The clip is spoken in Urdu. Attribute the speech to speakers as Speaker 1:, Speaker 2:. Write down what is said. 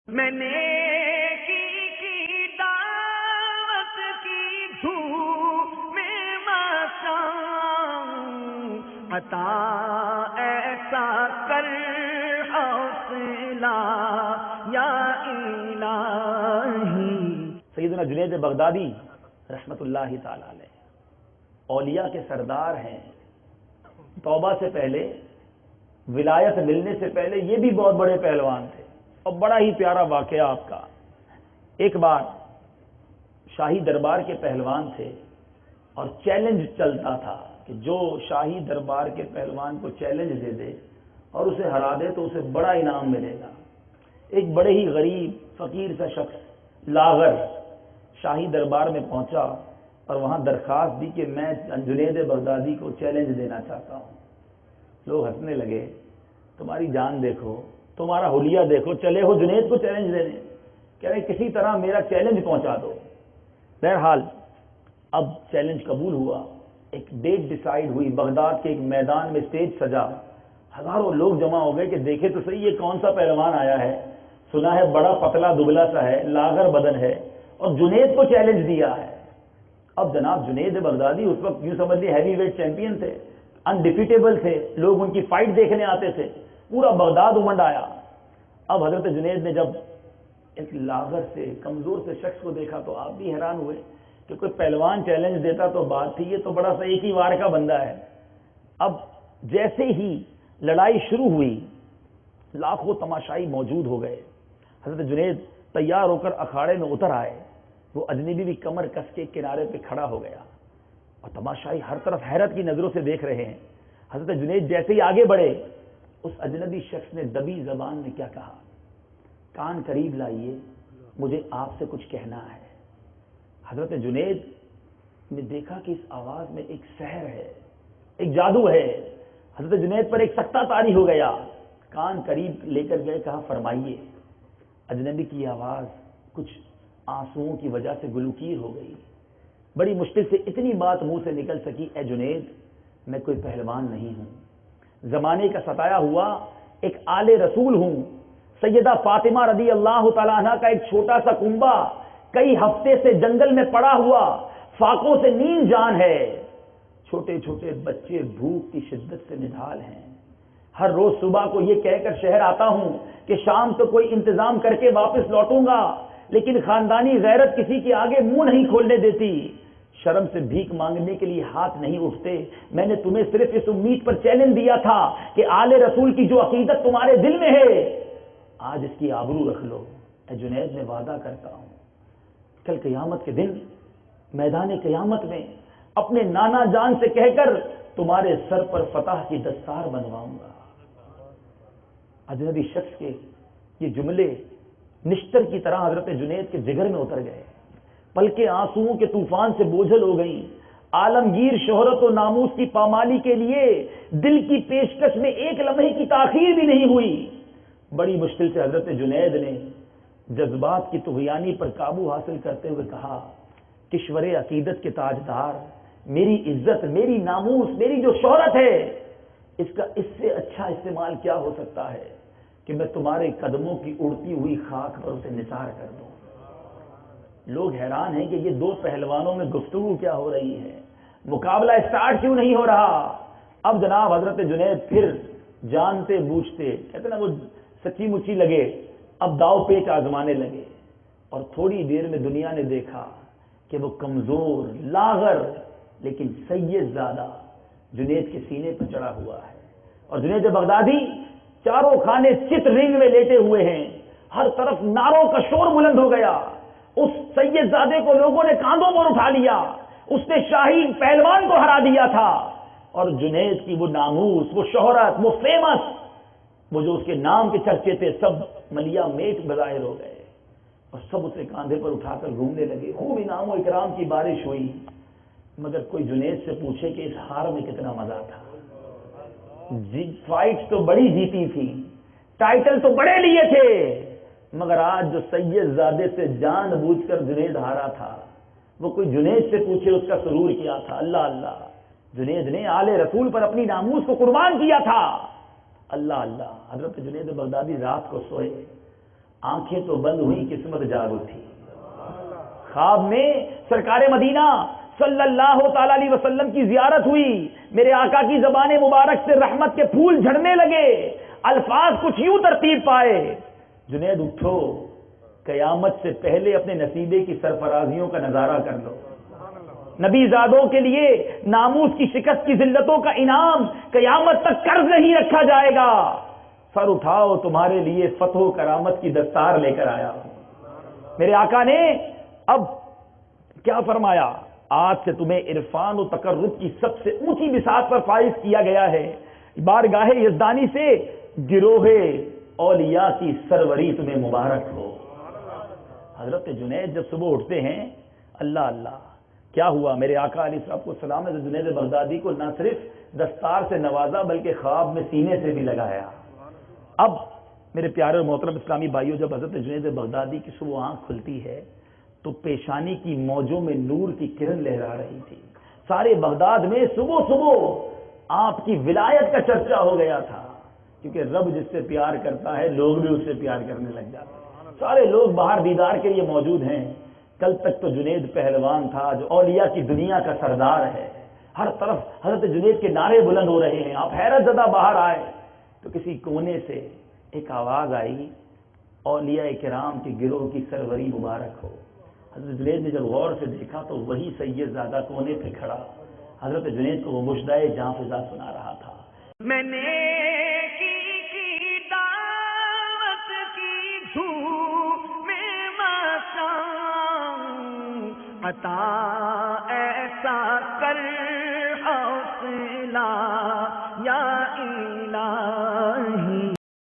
Speaker 1: میں نے کی دعوت کی دھوم میں مچاؤں، عطا ایسا کر حوصلہ یا الہی۔
Speaker 2: سیدنا جنید بغدادی رحمت اللہ تعالی علیہ اولیاء کے سردار ہیں۔ توبہ سے پہلے، ولایت ملنے سے پہلے یہ بھی بہت بڑے پہلوان تھے، اور بڑا ہی پیارا واقعہ آپ کا۔ ایک بار شاہی دربار کے پہلوان تھے اور چیلنج چلتا تھا کہ جو شاہی دربار کے پہلوان کو چیلنج دے دے اور اسے ہرا دے تو اسے بڑا انعام ملے گا۔ ایک بڑے ہی غریب فقیر سا شخص لاغر شاہی دربار میں پہنچا اور وہاں درخواست دی کہ میں جنید بغدادی کو چیلنج دینا چاہتا ہوں۔ لوگ ہنسنے لگے، تمہاری جان دیکھو، تمہارا حلیہ دیکھو، چلے ہو جنید کو چیلنج دینے؟ کہہ رہے کسی طرح میرا چیلنج پہنچا دو۔ بہرحال اب چیلنج قبول ہوا، ایک ڈیٹ ڈیسائیڈ ہوئی، بغداد کے ایک میدان میں اسٹیج سجا، ہزاروں لوگ جمع ہو گئے کہ دیکھے تو صحیح یہ کون سا پہلوان آیا ہے، سنا ہے بڑا پتلا دبلا سا ہے، لاغر بدن ہے، اور جنید کو چیلنج دیا ہے۔ اب جناب جنید بغدادی اس وقت یوں سمجھ لیے ہیوی ویٹ چیمپئن تھے، انڈیفیٹیبل تھے، لوگ ان کی فائٹ دیکھنے آتے تھے، پورا بغداد امنڈ آیا۔ اب حضرت جنید نے جب ایک لاغر سے کمزور سے شخص کو دیکھا تو آپ بھی حیران ہوئے کہ کوئی پہلوان چیلنج دیتا تو بات تھی، یہ تو بڑا سا ایک ہی وار کا بندہ ہے۔ اب جیسے ہی لڑائی شروع ہوئی لاکھوں تماشائی موجود ہو گئے، حضرت جنید تیار ہو کر اکھاڑے میں اتر آئے، وہ اجنبی بھی کمر کس کے کنارے پہ کھڑا ہو گیا اور تماشائی ہر طرف حیرت کی نظروں سے دیکھ رہے ہیں۔ حضرت جنید جیسے ہی آگے بڑھے اس اجنبی شخص نے دبی زبان میں کیا کہا، کان قریب لائیے، مجھے آپ سے کچھ کہنا ہے۔ حضرت جنید نے دیکھا کہ اس آواز میں ایک سحر ہے، ایک جادو ہے۔ حضرت جنید پر ایک سکتہ طاری ہو گیا، کان قریب لے کر گئے، کہا فرمائیے۔ اجنبی کی آواز کچھ آنسوؤں کی وجہ سے گلوکیر ہو گئی، بڑی مشکل سے اتنی بات منہ سے نکل سکی، اے جنید میں کوئی پہلوان نہیں ہوں، زمانے کا ستایا ہوا ایک آل رسول ہوں، سیدہ فاطمہ رضی اللہ تعالیٰ عنہ کا ایک چھوٹا سا کنبا کئی ہفتے سے جنگل میں پڑا ہوا، فاقوں سے نیند جان ہے، چھوٹے چھوٹے بچے بھوک کی شدت سے نڈھال ہیں، ہر روز صبح کو یہ کہہ کر شہر آتا ہوں کہ شام تو کوئی انتظام کر کے واپس لوٹوں گا، لیکن خاندانی غیرت کسی کے آگے منہ نہیں کھولنے دیتی، شرم سے بھیک مانگنے کے لیے ہاتھ نہیں اٹھتے۔ میں نے تمہیں صرف اس امید پر چیلنج دیا تھا کہ آل رسول کی جو عقیدت تمہارے دل میں ہے آج اس کی آبرو رکھ لو۔ اے جنید میں وعدہ کرتا ہوں کل قیامت کے دن میدان قیامت میں اپنے نانا جان سے کہہ کر تمہارے سر پر فتح کی دستار بنواؤں گا۔ اجنبی شخص کے یہ جملے نشتر کی طرح حضرت جنید کے جگر میں اتر گئے، پلکیں آنسوؤں کے طوفان سے بوجھل ہو گئیں۔ عالمگیر شہرت و ناموس کی پامالی کے لیے دل کی پیشکش میں ایک لمحے کی تاخیر بھی نہیں ہوئی۔ بڑی مشکل سے حضرت جنید نے جذبات کی طغیانی پر قابو حاصل کرتے ہوئے کہا، کشور عقیدت کے تاجدار، میری عزت، میری ناموس، میری جو شہرت ہے، اس کا اس سے اچھا استعمال کیا ہو سکتا ہے کہ میں تمہارے قدموں کی اڑتی ہوئی خاک پر اسے نثار کر دوں۔ لوگ حیران ہیں کہ یہ دو پہلوانوں میں گفتگو کیا ہو رہی ہے، مقابلہ اسٹارٹ کیوں نہیں ہو رہا۔ اب جناب حضرت جنید پھر جانتے بوجھتے، کہتے ہیں نا وہ سچی مچی لگے، اب داؤ پیچ آزمانے لگے، اور تھوڑی دیر میں دنیا نے دیکھا کہ وہ کمزور لاغر لیکن سید زادہ جنید کے سینے پر چڑھا ہوا ہے، اور جنید بغدادی چاروں خانے چت رنگ میں لیٹے ہوئے ہیں، ہر طرف نعروں کا شور بلند ہو گیا۔ اس سید زادے کو لوگوں نے کاندھوں پر اٹھا لیا، اس نے شاہی پہلوان کو ہرا دیا تھا، اور جنید کی وہ ناموس، وہ شہرت، وہ فیمس، وہ جو اس کے نام کے چرچے تھے، سب ملیا میٹ بظاہر ہو گئے، اور سب اسے کاندھے پر اٹھا کر گھومنے لگے۔ خوب انعام و اکرام کی بارش ہوئی، مگر کوئی جنید سے پوچھے کہ اس ہار میں کتنا مزہ تھا۔ فائٹ تو بڑی جیتی تھی، ٹائٹل تو بڑے لیے تھے، مگر آج جو سید زادے سے جان بوجھ کر جنید ہارا تھا، وہ کوئی جنید سے پوچھے اس کا سرور کیا تھا۔ اللہ اللہ، جنید نے آل رسول پر اپنی ناموس کو قربان کیا تھا۔ اللہ اللہ، حضرت جنید بغدادی رات کو سوئے آنکھیں تو بند ہوئی، قسمت جاگ اٹھی۔ خواب میں سرکار مدینہ صلی اللہ تعالی علیہ وسلم کی زیارت ہوئی، میرے آقا کی زبان مبارک سے رحمت کے پھول جھڑنے لگے، الفاظ کچھ یوں ترتیب پائے، جنید اٹھو، قیامت سے پہلے اپنے نصیبے کی سرفرازیوں کا نظارہ کر لو۔ نبی زادوں کے لیے ناموس کی شکست کی ذلتوں کا انعام قیامت تک قرض نہیں رکھا جائے گا، سر اٹھاؤ، تمہارے لیے فتح و کرامت کی دستار لے کر آیا ہوں۔ میرے آقا نے اب کیا فرمایا؟ آج سے تمہیں عرفان و تقرب کی سب سے اونچی بساط پر فائز کیا گیا ہے، بارگاہ یزدانی سے گروہ اولیاء کی سروری تمہیں مبارک ہو۔ حضرت جنید جب صبح اٹھتے ہیں، اللہ اللہ کیا ہوا؟ میرے آقا علیہ الصلوۃ والسلام نے جنید بغدادی کو نہ صرف دستار سے نوازا بلکہ خواب میں سینے سے بھی لگایا۔ اب میرے پیارے اور محترم اسلامی بھائیوں، جب حضرت جنید بغدادی کی صبح آنکھ کھلتی ہے تو پیشانی کی موجوں میں نور کی کرن لہرا رہی تھی۔ سارے بغداد میں صبح صبح آپ کی ولایت کا چرچا ہو گیا تھا، کیونکہ رب جس سے پیار کرتا ہے لوگ بھی اس سے پیار کرنے لگ جاتے ہیں۔ سارے لوگ باہر دیدار کے لیے موجود ہیں۔ کل تک تو جنید پہلوان تھا جو اولیاء کی دنیا کا سردار ہے، ہر طرف حضرت جنید کے نعرے بلند ہو رہے ہیں۔ آپ حیرت زدہ باہر آئے تو کسی کونے سے ایک آواز آئی، اولیاء کرام کے گروہ کی سروری مبارک ہو۔ حضرت جنید نے جب غور سے دیکھا تو وہی سید زادہ کونے پہ کھڑا حضرت جنید کو وہ مژدہ جاں فضا سنا رہا تھا۔
Speaker 1: میں نے کی دعوت کی دھوم میں مقام عطا ایسا کر حوصلہ